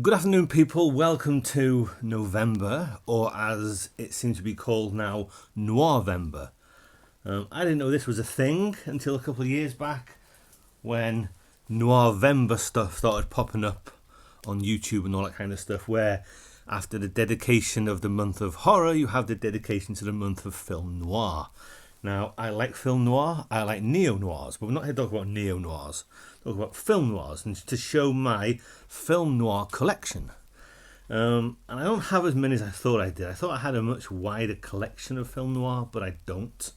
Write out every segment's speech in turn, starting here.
Good afternoon, people. Welcome to November, or as it seems to be called now, NOIRvember. I didn't know this was a thing until a couple of years back when NOIRvember stuff started popping up on YouTube and all that kind of stuff, where after the dedication of the month of horror, you have the dedication to the month of film noir. Now, I like film noir, I like neo-noirs, but we're not here to talk about neo-noirs. We're talking about film noirs, and to show my film noir collection. And I don't have as many as I thought I did. I thought I had a much wider collection of film noir, but I don't.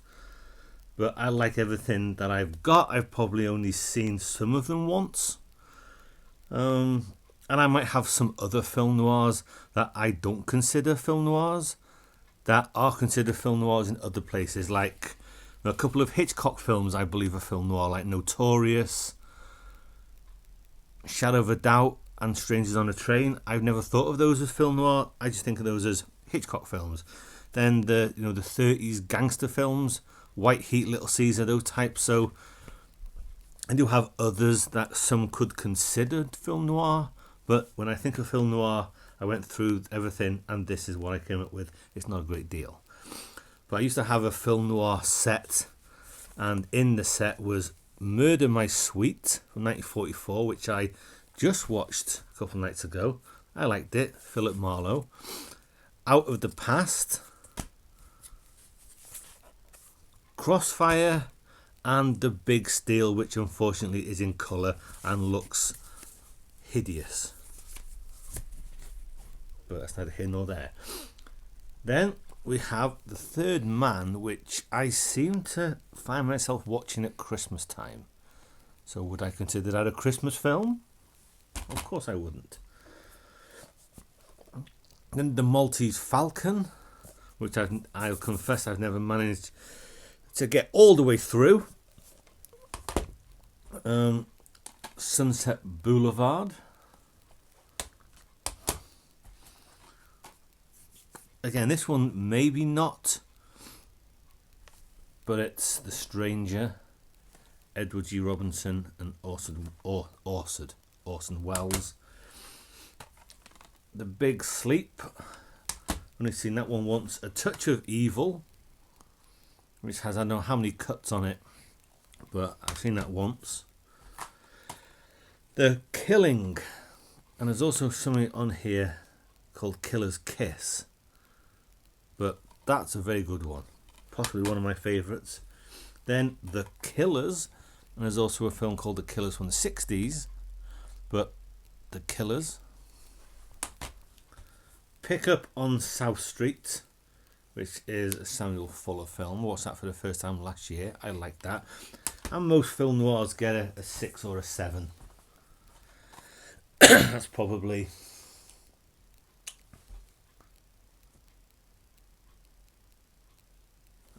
But I like everything that I've got. I've probably only seen some of them once. And I might have some other film noirs that I don't consider film noirs, that are considered film noirs in other places, like a couple of Hitchcock films I believe are film noir, like Notorious, Shadow of a Doubt, and Strangers on a Train. I've never thought of those as film noir. I just think of those as Hitchcock films. Then the 30s gangster films, White Heat, Little Caesar, those types. So I do have others that some could consider film noir, but when I think of film noir, I went through everything, and this is what I came up with. It's not a great deal. But I used to have a film noir set, and in the set was Murder My Sweet from 1944, which I just watched a couple of nights ago. I liked it. Philip Marlowe. Out of the Past, Crossfire, and The Big Steal, which unfortunately is in colour and looks hideous. But that's neither here nor there. Then we have The Third Man, which I seem to find myself watching at Christmas time. So would I consider that a Christmas film? Of course I wouldn't. Then The Maltese Falcon, which I'll confess I've never managed to get all the way through. Sunset Boulevard. Again, this one maybe not, but it's The Stranger, Edward G. Robinson and Orson Welles. The Big Sleep, only seen that one once. A Touch of Evil, which has I don't know how many cuts on it, but I've seen that once. The Killing, and there's also something on here called Killer's Kiss. But that's a very good one. Possibly one of my favourites. Then The Killers. And there's also a film called The Killers from the 60s. But The Killers. Pick Up on South Street, which is a Samuel Fuller film. I watched that for the first time last year. I like that. And most film noirs get a 6 or a 7. That's probably...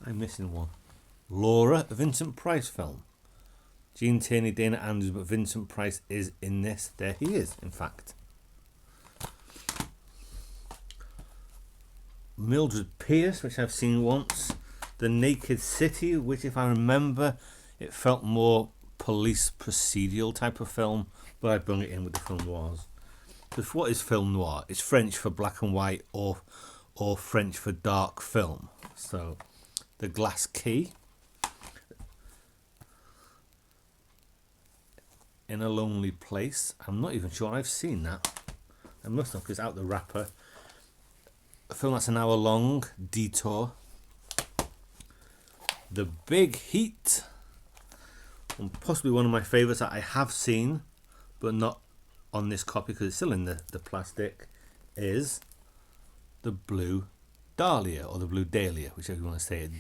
I'm missing one. Laura, a Vincent Price film. Gene Tierney, Dana Andrews, but Vincent Price is in this. There he is, in fact. Mildred Pierce, which I've seen once. The Naked City, which if I remember, it felt more police procedural type of film, but I bring it in with the film noirs. Because what is film noir? It's French for black and white or French for dark film. So... The Glass Key, In a Lonely Place. I'm not even sure I've seen that. I must have, because it's out the wrapper. A film that's an hour long, Detour. The Big Heat, and possibly one of my favourites that I have seen, but not on this copy because it's still in the plastic, is The Blue Dahlia, or the Blue Dahlia, whichever you want to say it.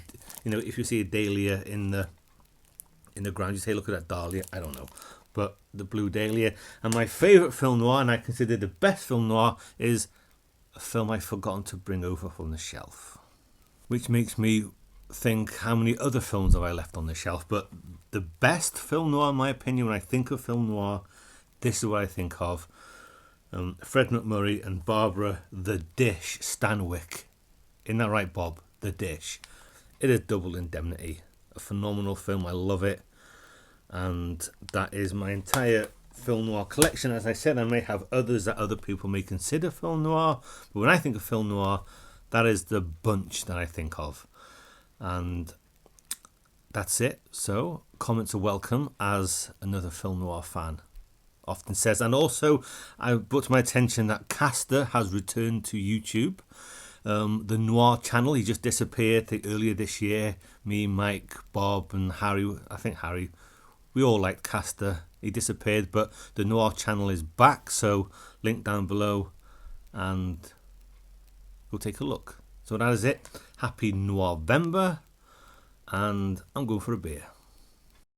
If you see a dahlia in the ground, you say, look at that dahlia. I don't know, but the Blue Dahlia. And my favourite film noir, and I consider the best film noir, is a film I've forgotten to bring over from the shelf, which makes me think how many other films have I left on the shelf. But the best film noir, in my opinion, when I think of film noir, this is what I think of. Fred McMurray and Barbara the Dish Stanwyck. Isn't that right, Bob? The Dish. It is Double Indemnity. A phenomenal film. I love it. And that is my entire film noir collection. As I said, I may have others that other people may consider film noir, but when I think of film noir, that is the bunch that I think of. And that's it. So comments are welcome, as another film noir fan often says. And also, I brought to my attention that Castor has returned to YouTube. The Noir Channel, he just disappeared earlier this year. Me, Mike, Bob and Harry, I think Harry, we all liked Castor. He disappeared, but the Noir Channel is back, so link down below and go take a look. So that is it. Happy NOIRvember, and I'm going for a beer.